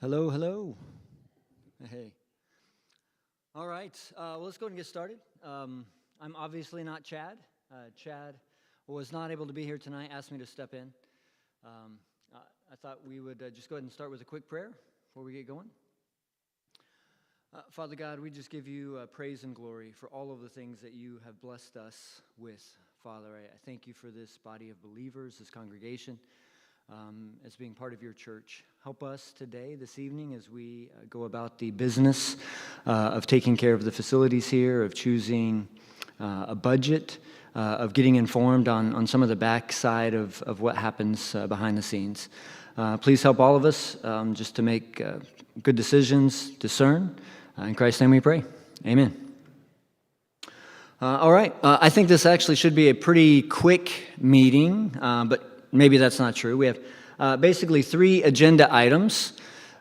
Hello, hello. Hey. All right, well, let's go ahead and get started. I'm obviously not Chad. Chad was not able to be here tonight, asked me to step in. I thought we would just go ahead and start with a quick prayer before we get going. Father God, we just give you praise and glory for all of the things that you have blessed us with. Father, I thank you for this body of believers, this congregation, as being part of your church. Help us today, this evening, as we go about the business of taking care of the facilities here, of choosing a budget, of getting informed on some of the backside of what happens behind the scenes. Please help all of us just to make good decisions, discern. In Christ's name we pray. Amen. All right. I think this actually should be a pretty quick meeting, but maybe that's not true. We have basically 3 agenda items.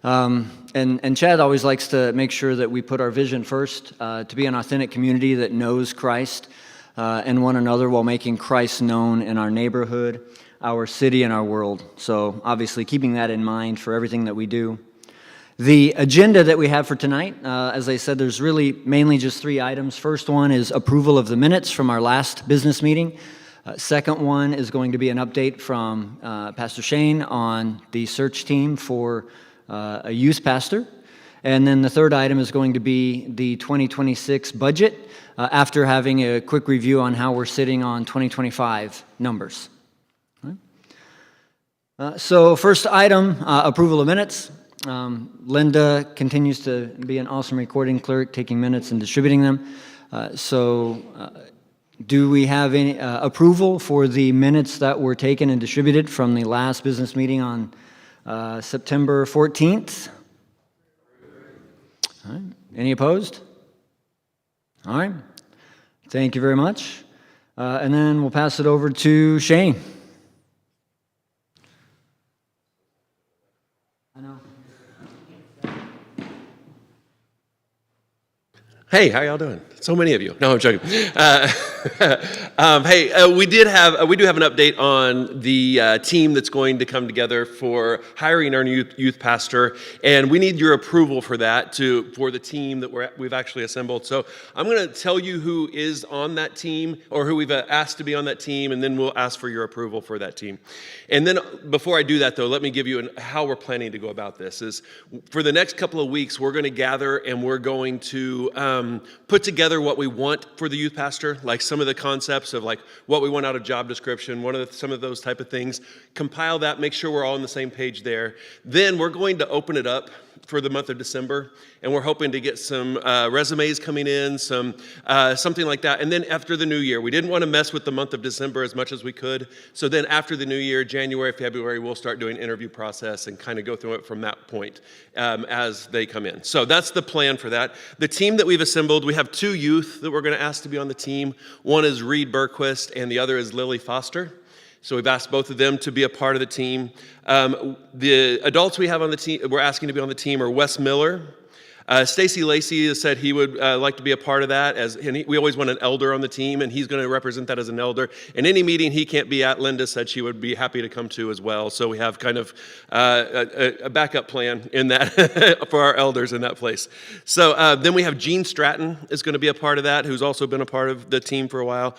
And Chad always likes to make sure that we put our vision first, to be an authentic community that knows Christ and one another while making Christ known in our neighborhood, our city, and our world. So obviously keeping that in mind for everything that we do. The agenda that we have for tonight, as I said, there's really mainly just 3 items. First one is approval of the minutes from our last business meeting. Second one is going to be an update from Pastor Shane on the search team for a youth pastor. And then the third item is going to be the 2026 budget after having a quick review on how we're sitting on 2025 numbers. So first item, approval of minutes. Linda continues to be an awesome recording clerk, taking minutes and distributing them. Do we have any approval for the minutes that were taken and distributed from the last business meeting on September 14th? All right. Any opposed? All right. Thank you very much. And then we'll pass it over to Shane. I know. Hey, how y'all doing? So many of you. No, I'm joking. We do have an update on the team that's going to come together for hiring our new youth pastor, and we need your approval for that for the team that we've actually assembled. So I'm going to tell you who is on that team or who we've asked to be on that team, and then we'll ask for your approval for that team. And then before I do that, though, let me give you how we're planning to go about this. Is for the next couple of weeks, we're going to gather and we're going to put together what we want for the youth pastor, like some of the concepts of like what we want out of job description, some of those type of things. Compile that, make sure we're all on the same page there. Then we're going to open it up for the month of December, and we're hoping to get some resumes coming in, something like that. And then after the new year, we didn't want to mess with the month of December as much as we could. So then after the new year, January, February, we'll start doing interview process and kind of go through it from that point as they come in. So that's the plan for that. The team that we've assembled, we have 2 youth that we're going to ask to be on the team. One is Reed Berquist, and the other is Lily Foster. So we've asked both of them to be a part of the team. The adults we have on the team, we're asking to be on the team, are Wes Miller. Stacy Lacey has said he would like to be a part of that. We always want an elder on the team, and he's going to represent that as an elder. And any meeting he can't be at, Linda said she would be happy to come to as well. So we have kind of a backup plan in that for our elders in that place. So then we have Gene Stratton is going to be a part of that, who's also been a part of the team for a while.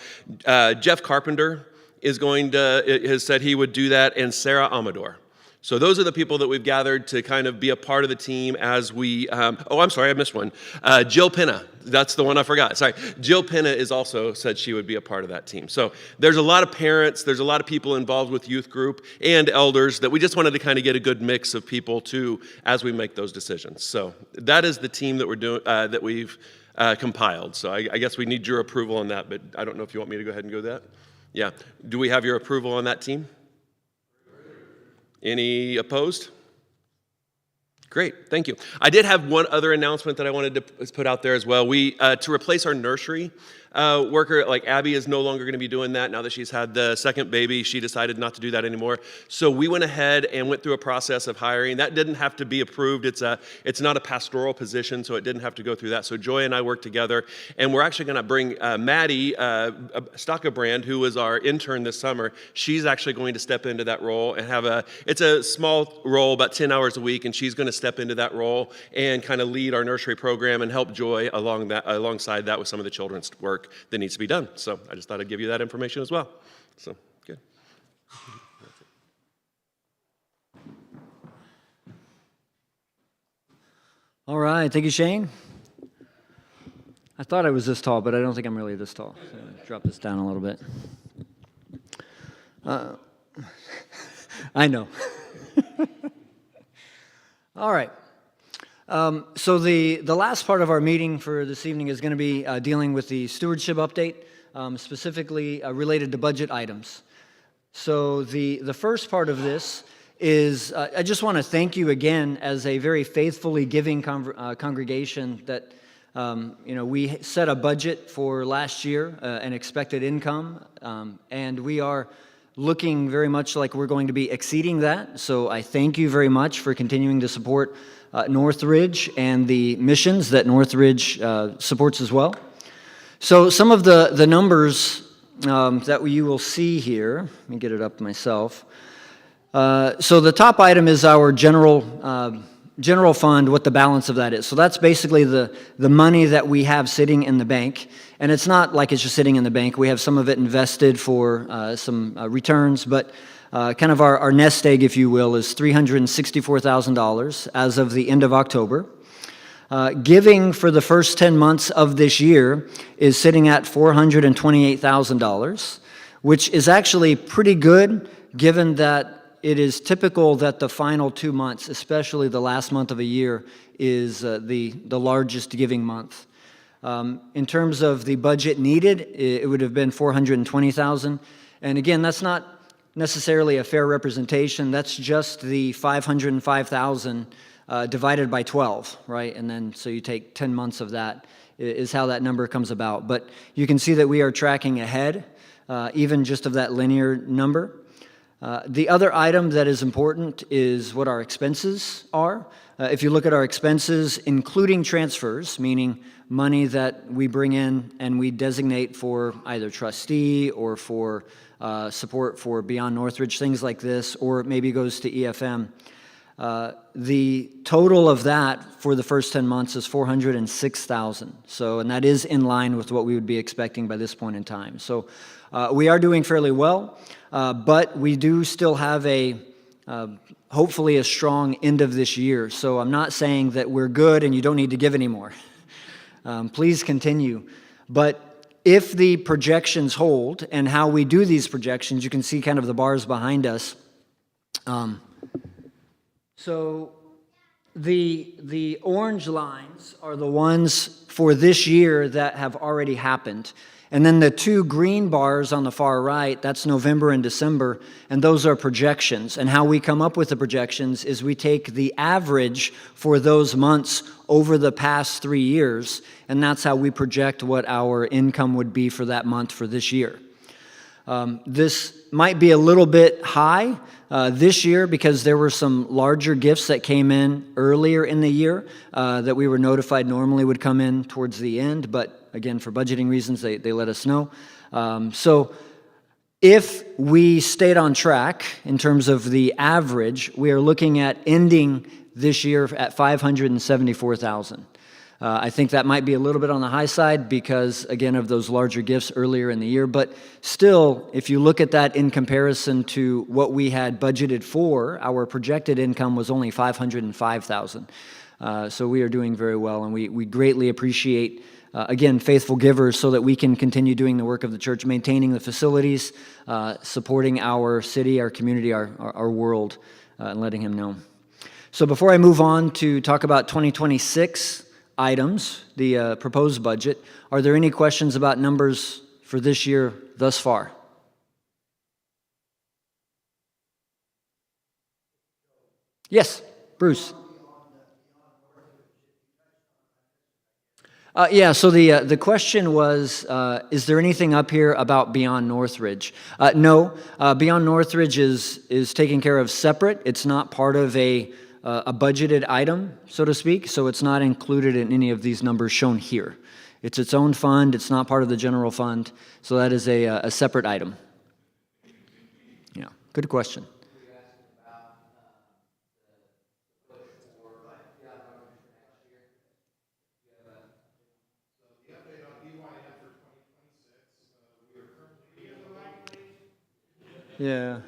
Jeff Carpenter has said he would do that, and Sarah Amador. So those are the people that we've gathered to kind of be a part of the team as we, I'm sorry, I missed one. Jill Penna, that's the one I forgot. Sorry, Jill Penna is also said she would be a part of that team. So there's a lot of parents, there's a lot of people involved with youth group and elders that we just wanted to kind of get a good mix of people too as we make those decisions. So that is the team that we're doing, that we've compiled. So I guess we need your approval on that, but I don't know if you want me to go ahead and go that. Yeah. Do we have your approval on that team? Any opposed? Great, thank you. I did have one other announcement that I wanted to put out there as well. To replace our nursery, worker, like Abby is no longer going to be doing that now that she's had the second baby. She decided not to do that anymore. So we went ahead and went through a process of hiring. That didn't have to be approved. It's not a pastoral position, so it didn't have to go through that. So Joy and I worked together, and we're actually going to bring Maddie Stockabrand, who was our intern this summer. She's actually going to step into that role and it's a small role, about 10 hours a week, and she's going to step into that role and kind of lead our nursery program and help Joy alongside that with some of the children's work that needs to be done. So I just thought I'd give you that information as well. So, good. All right, thank you, Shane. I thought I was this tall, but I don't think I'm really this tall. So drop this down a little bit. I know. All right. So the last part of our meeting for this evening is going to be dealing with the stewardship update, specifically related to budget items. So the first part of this is I just want to thank you again as a very faithfully giving congregation that we set a budget for last year, an expected income, and we are looking very much like we're going to be exceeding that. So I thank you very much for continuing to support Northridge and the missions that Northridge supports as well. So some of the numbers that you will see here, let me get it up myself. So the top item is our general fund, what the balance of that is. So that's basically the money that we have sitting in the bank. And it's not like it's just sitting in the bank. We have some of it invested for some returns, but kind of our nest egg, if you will, is $364,000 as of the end of October. Giving for the first 10 months of this year is sitting at $428,000, which is actually pretty good given that it is typical that the final 2 months, especially the last month of a year, is the largest giving month. In terms of the budget needed, it would have been $420,000. And again, that's not necessarily a fair representation. That's just the $505,000 divided by 12, right? And then so you take 10 months of that is how that number comes about. But you can see that we are tracking ahead, even just of that linear number. The other item that is important is what our expenses are. If you look at our expenses, including transfers, meaning money that we bring in and we designate for either trustee or for support for Beyond Northridge, things like this, or it maybe goes to EFM. The total of that for the first 10 months is $406,000. So, and that is in line with what we would be expecting by this point in time. So we are doing fairly well, but we do still have hopefully a strong end of this year. So I'm not saying that we're good and you don't need to give anymore. Please continue. But if the projections hold, and how we do these projections, you can see kind of the bars behind us. So the orange lines are the ones for this year that have already happened. And then the two green bars on the far right, that's November and December, and those are projections. And how we come up with the projections is we take the average for those months over the past 3 years, and that's how we project what our income would be for that month for this year. This might be a little bit high this year because there were some larger gifts that came in earlier in the year that we were notified normally would come in towards the end, but again, for budgeting reasons, they let us know. So if we stayed on track in terms of the average, we are looking at ending this year at $574,000. I think that might be a little bit on the high side because, again, of those larger gifts earlier in the year. But still, if you look at that in comparison to what we had budgeted for, our projected income was only $505,000. So we are doing very well, and we greatly appreciate, again, faithful givers so that we can continue doing the work of the church, maintaining the facilities, supporting our city, our community, our world, and letting Him know. So before I move on to talk about 2026 items, the proposed budget, are there any questions about numbers for this year thus far? Yes, Bruce. Yeah, so the question was, is there anything up here about Beyond Northridge? No, Beyond Northridge is taken care of separate. It's not part of a budgeted item, so to speak, so it's not included in any of these numbers shown here. It's its own fund. It's not part of the general fund, so that is a separate item. Yeah, good question. Yeah.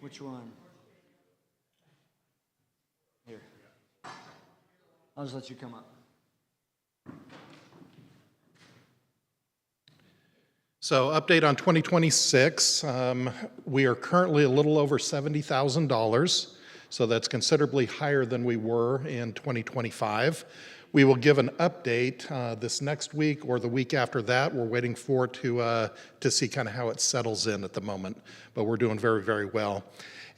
Which one? Here. I'll just let you come up. So update on 2026, we are currently a little over $70,000, so that's considerably higher than we were in 2025. We will give an update this next week or the week after that. We're waiting for it to see kind of how it settles in at the moment, but we're doing very, very well.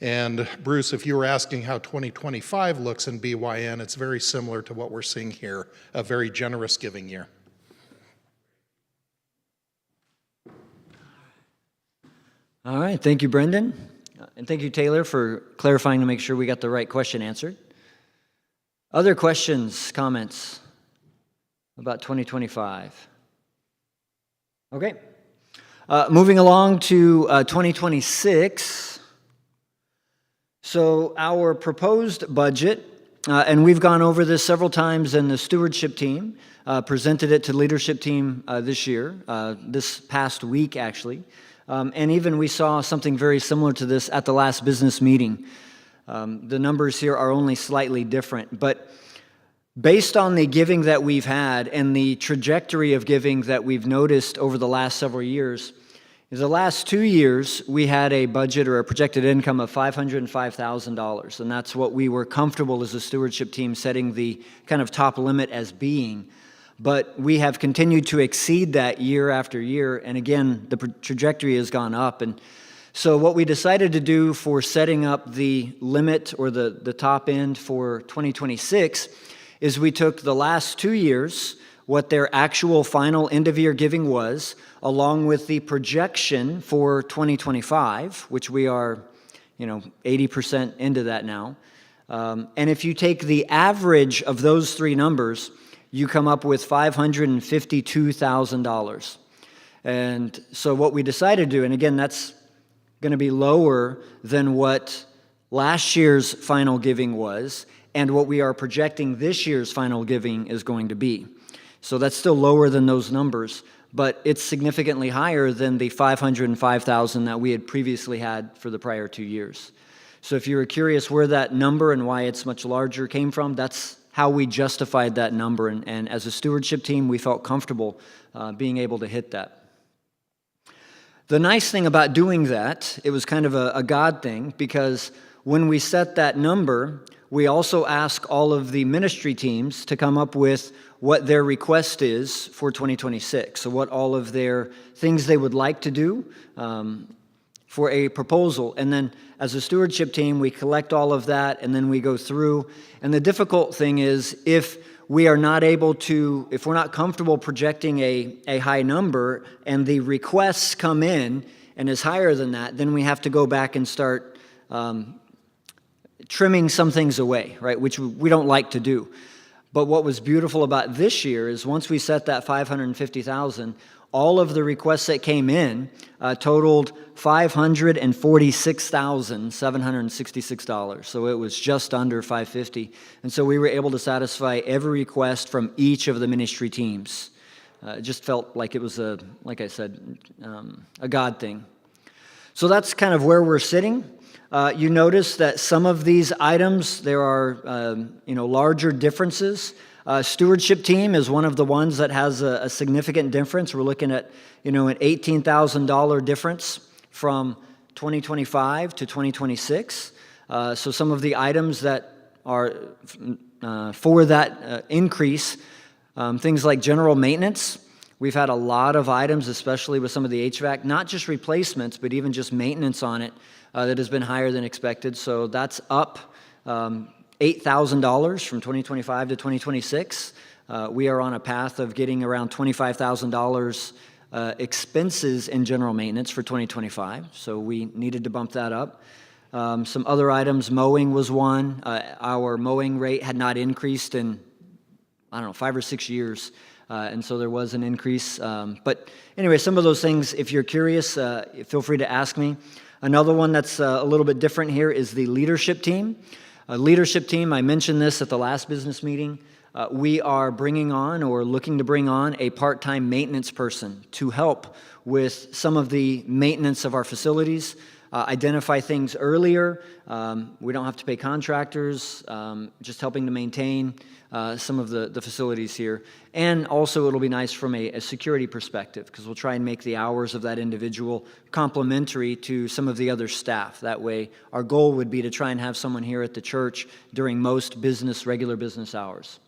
And Bruce, if you were asking how 2025 looks in BYN, it's very similar to what we're seeing here, a very generous giving year. All right, thank you, Brendan. And thank you, Taylor, for clarifying to make sure we got the right question answered. Other questions, comments about 2025? Okay. Moving along to 2026. So our proposed budget, and we've gone over this several times in the stewardship team, presented it to the leadership team this year, this past week actually. And even we saw something very similar to this at the last business meeting. The numbers here are only slightly different, but based on the giving that we've had and the trajectory of giving that we've noticed over the last several years, in the last 2 years, we had a budget or a projected income of $505,000, and that's what we were comfortable as a stewardship team setting the kind of top limit as being. But we have continued to exceed that year after year, and again, the trajectory has gone up. And so what we decided to do for setting up the limit or the top end for 2026 is we took the last 2 years, what their actual final end-of-year giving was, along with the projection for 2025, which we are, 80% into that now. And if you take the average of those three numbers, you come up with $552,000. And so what we decided to do, and again, that's going to be lower than what last year's final giving was, and what we are projecting this year's final giving is going to be. So that's still lower than those numbers, but it's significantly higher than the $505,000 that we had previously had for the prior 2 years. So if you were curious where that number and why it's much larger came from, that's how we justified that number. And as a stewardship team, we felt comfortable being able to hit that. The nice thing about doing that, it was kind of a God thing, because when we set that number, we also ask all of the ministry teams to come up with what their request is for 2026. So what all of their things they would like to do for a proposal. And then as a stewardship team, we collect all of that, and then we go through. And the difficult thing is if we're not comfortable projecting a high number and the requests come in and is higher than that, then we have to go back and start trimming some things away, right, which we don't like to do. But what was beautiful about this year is once we set that $550,000, all of the requests that came in totaled $546,766. So it was just under $550. And so we were able to satisfy every request from each of the ministry teams. It just felt like it was like I said, a God thing. So that's kind of where we're sitting. You notice that some of these items, there are larger differences. Stewardship team is one of the ones that has a significant difference. We're looking at an $18,000 difference from 2025 to 2026. So some of the items that are for that increase, things like general maintenance. We've had a lot of items, especially with some of the HVAC, not just replacements, but even just maintenance on it, that has been higher than expected. So that's up $8,000 from 2025 to 2026. we are on a path of getting around $25,000 expenses in general maintenance for 2025, so we needed to bump that up. Some other items, mowing was one. Our mowing rate had not increased in, 5 or 6 years, and so there was an increase. But anyway, some of those things, if you're curious, feel free to ask me. Another one that's a little bit different here is the leadership team. Leadership team, I mentioned this at the last business meeting. We are bringing on or looking to bring on a part-time maintenance person to help with some of the maintenance of our facilities, identify things earlier. We don't have to pay contractors, just helping to maintain some of the facilities here. And also it'll be nice from a security perspective, because we'll try and make the hours of that individual complementary to some of the other staff. That way our goal would be to try and have someone here at the church during most regular business hours.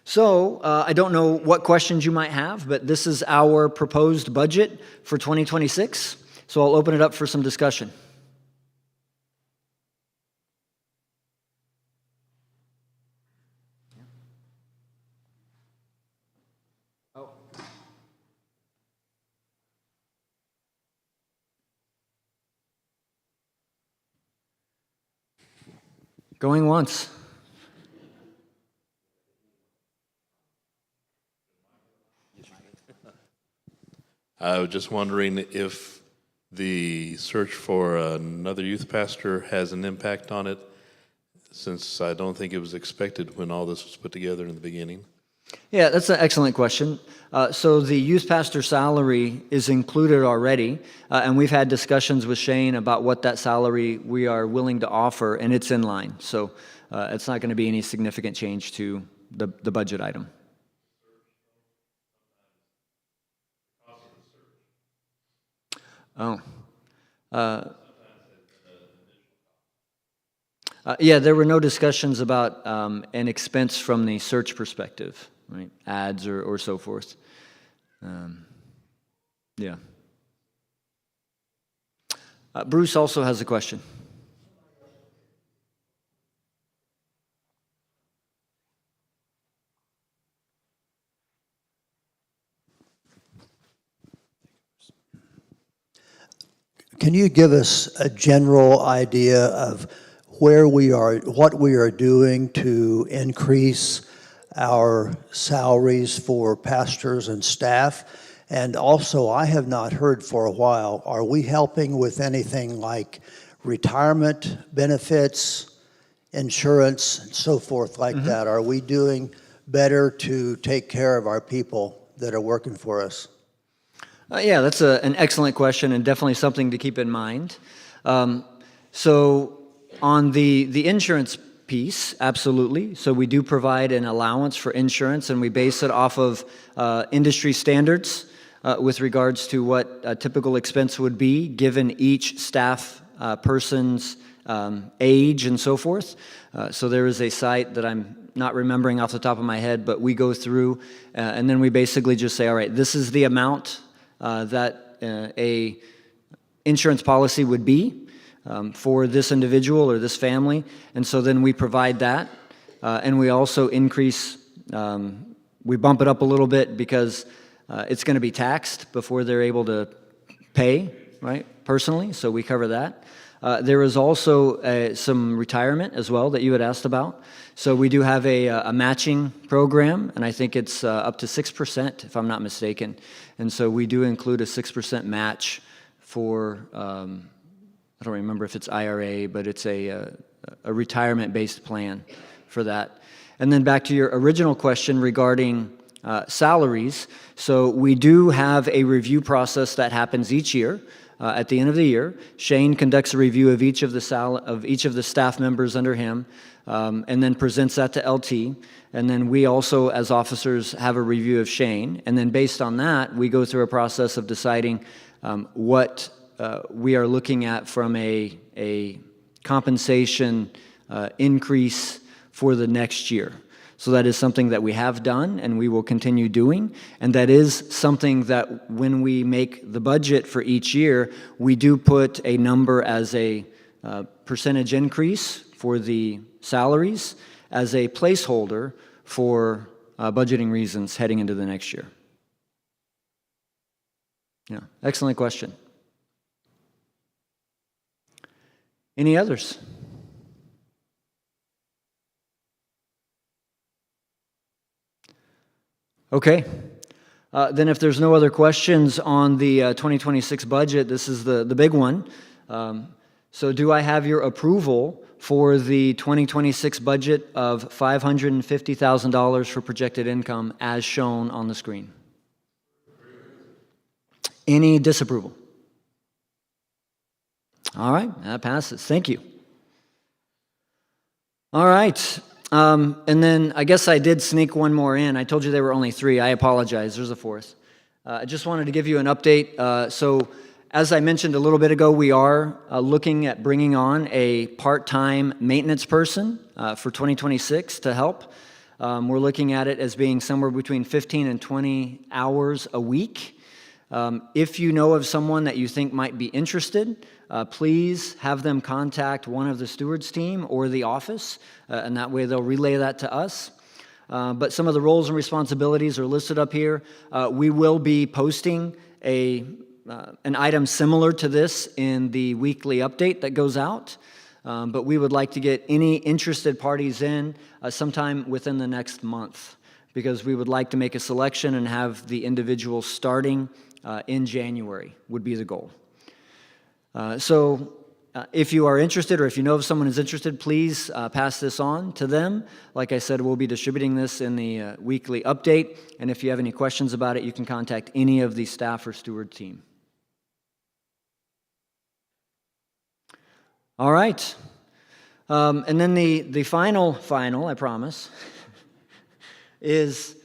So I don't know what questions you might have, but this is our proposed budget for 2026. So I'll open it up for some discussion. Oh. Going once. I was just wondering if the search for another youth pastor has an impact on it, since I don't think it was expected when all this was put together in the beginning. Yeah, that's an excellent question. So the youth pastor salary is included already, and we've had discussions with Shane about what that salary we are willing to offer, and it's in line. So it's not going to be any significant change to the budget item. Oh. Yeah, there were no discussions about an expense from the search perspective, right? Ads or so forth. Yeah. Bruce also has a question. Can you give us a general idea of where we are, what we are doing to increase our salaries for pastors and staff? And also, I have not heard for a while, are we helping with anything like retirement benefits, insurance, and so forth like that? Are we doing better to take care of our people that are working for us? Yeah, that's an excellent question and definitely something to keep in mind. So on the insurance piece, absolutely. So we do provide an allowance for insurance, and we base it off of industry standards with regards to what a typical expense would be given each staff person's age and so forth. So there is a site that I'm not remembering off the top of my head, but we go through and then we basically just say, all right, this is the amount that a insurance policy would be for this individual or this family, and so then we provide that, and we also increase, we bump it up a little bit because it's going to be taxed before they're able to pay, right, personally, so we cover that. There is also some retirement as well that you had asked about. So we do have a matching program, and I think it's up to 6%, if I'm not mistaken. And so we do include a 6% match for, I don't remember if it's IRA, but it's a retirement-based plan for that. And then back to your original question regarding salaries. So we do have a review process that happens each year. At the end of the year, Shane conducts a review of each of the staff members under him, and then presents that to LT. And then we also, as officers, have a review of Shane. And then based on that, we go through a process of deciding what we are looking at from a compensation increase for the next year. So that is something that we have done and we will continue doing. And that is something that when we make the budget for each year, we do put a number as a percentage increase for the salaries as a placeholder for budgeting reasons heading into the next year? Yeah, excellent question. Any others? Okay. Then if there's no other questions on the 2026 budget, this is the big one. So do I have your approval for the 2026 budget of $550,000 for projected income as shown on the screen? Any disapproval? All right, that passes. Thank you. All right. And then I guess I did sneak one more in. I told you there were only three. I apologize. There's a fourth. I just wanted to give you an update. So as I mentioned a little bit ago, we are looking at bringing on a part-time maintenance person for 2026 to help. We're looking at it as being somewhere between 15 and 20 hours a week. If you know of someone that you think might be interested, please have them contact one of the stewards team or the office, and that way they'll relay that to us. But some of the roles and responsibilities are listed up here. We will be posting an item similar to this in the weekly update that goes out, but we would like to get any interested parties in sometime within the next month, because we would like to make a selection and have the individual starting in January would be the goal. So if you are interested, or if you know of someone who's interested, please pass this on to them. Like I said, we'll be distributing this in the weekly update, and if you have any questions about it, you can contact any of the staff or steward team. All right. And then the final, I promise, is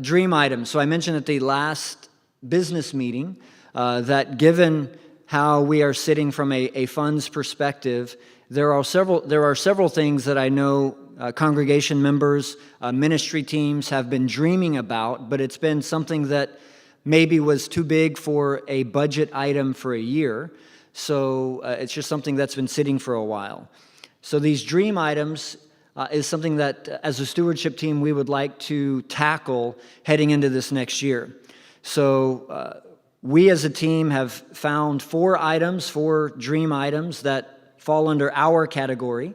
dream items. So I mentioned at the last business meeting that given how we are sitting from a funds perspective, there are several things that I know congregation members, ministry teams have been dreaming about, but it's been something that maybe was too big for a budget item for a year. So it's just something that's been sitting for a while. So these dream items is something that as a stewardship team we would like to tackle heading into this next year. So we as a team have found four dream items that fall under our category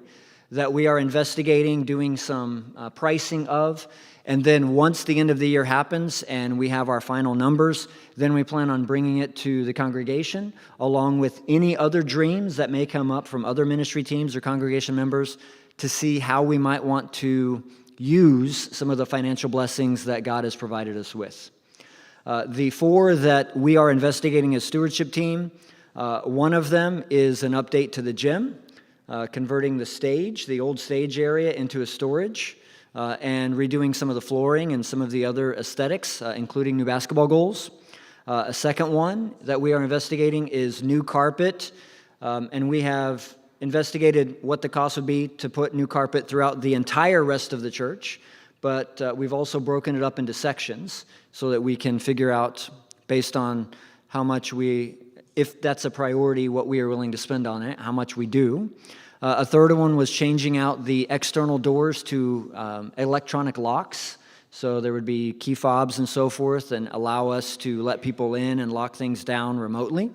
that we are investigating, doing some pricing of. And then once the end of the year happens and we have our final numbers, then we plan on bringing it to the congregation, along with any other dreams that may come up from other ministry teams or congregation members, to see how we might want to use some of the financial blessings that God has provided us with. The four that we are investigating as stewardship team, one of them is an update to the gym, converting the old stage area into a storage, and redoing some of the flooring and some of the other aesthetics, including new basketball goals. A second one that we are investigating is new carpet, and we have investigated what the cost would be to put new carpet throughout the entire rest of the church, but we've also broken it up into sections so that we can figure out, based on how much if that's a priority, what we are willing to spend on it, how much we do. A third one was changing out the external doors to electronic locks, so there would be key fobs and so forth, and allow us to let people in and lock things down remotely.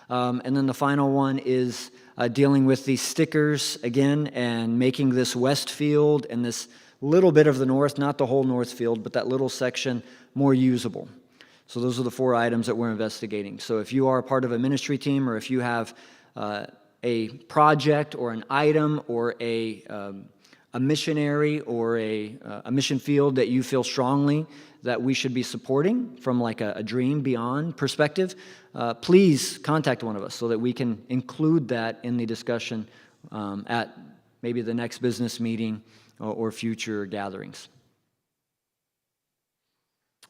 And then the final one is dealing with the stickers again and making this west field and this little bit of the north, not the whole north field, but that little section, more usable. So those are the four items that we're investigating. So if you are a part of a ministry team, or if you have a project or an item or a missionary or a mission field that you feel strongly that we should be supporting from like a Dream Beyond perspective, please contact one of us so that we can include that in the discussion at maybe the next business meeting or future gatherings.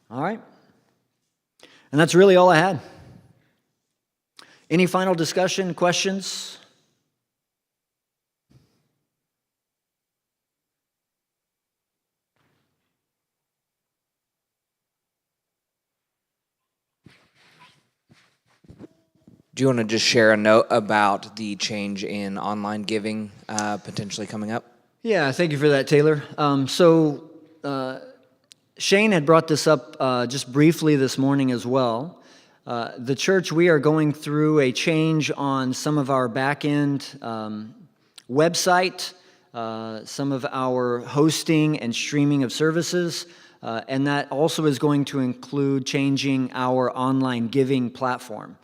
All right. And that's really all I had. Any final discussion, questions? Do you want to just share a note about the change in online giving potentially coming up? Yeah, thank you for that, Taylor. So Shane had brought this up just briefly this morning as well. The church, we are going through a change on some of our back-end website, some of our hosting and streaming of services, and that also is going to include changing our online giving platform.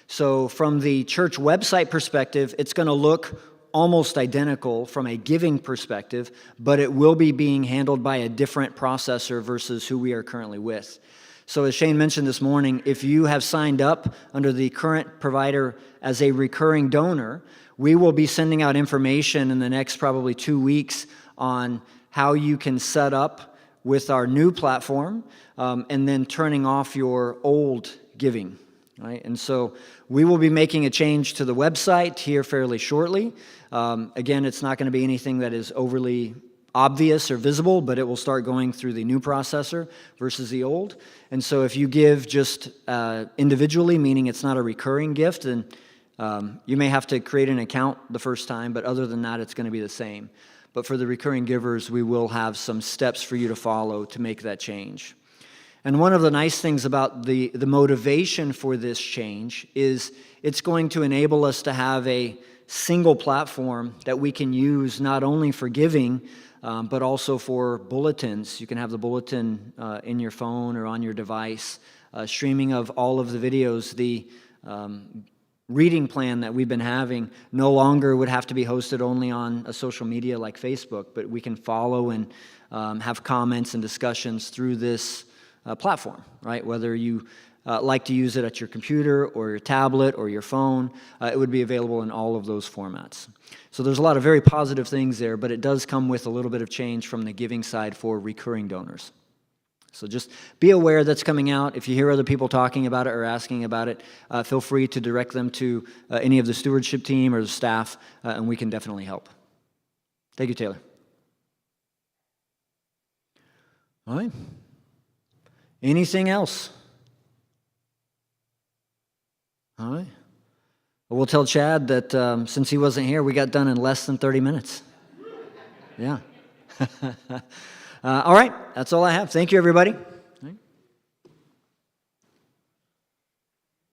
So from the church website perspective, it's going to look almost identical from a giving perspective, but it will be being handled by a different processor versus who we are currently with. So as Shane mentioned this morning, if you have signed up under the current provider as a recurring donor, we will be sending out information in the next probably 2 weeks on how you can set up with our new platform and then turning off your old giving. Right? And so we will be making a change to the website here fairly shortly. Again, it's not going to be anything that is overly obvious or visible, but it will start going through the new processor versus the old. And so if you give just individually, meaning it's not a recurring gift, then you may have to create an account the first time, but other than that, it's going to be the same. But for the recurring givers, we will have some steps for you to follow to make that change. And one of the nice things about the motivation for this change is it's going to enable us to have a single platform that we can use not only for giving, but also for bulletins. You can have the bulletin in your phone or on your device, streaming of all of the videos. The reading plan that we've been having no longer would have to be hosted only on a social media like Facebook, but we can follow and have comments and discussions through this platform, right? Whether you like to use it at your computer or your tablet or your phone, it would be available in all of those formats. So there's a lot of very positive things there, but it does come with a little bit of change from the giving side for recurring donors. So just be aware that's coming out. If you hear other people talking about it or asking about it, feel free to direct them to any of the stewardship team or the staff, and we can definitely help. Thank you, Taylor. All right. Anything else? All right. Well, we'll tell Chad that since he wasn't here, we got done in less than 30 minutes. Yeah. All right. That's all I have. Thank you, everybody.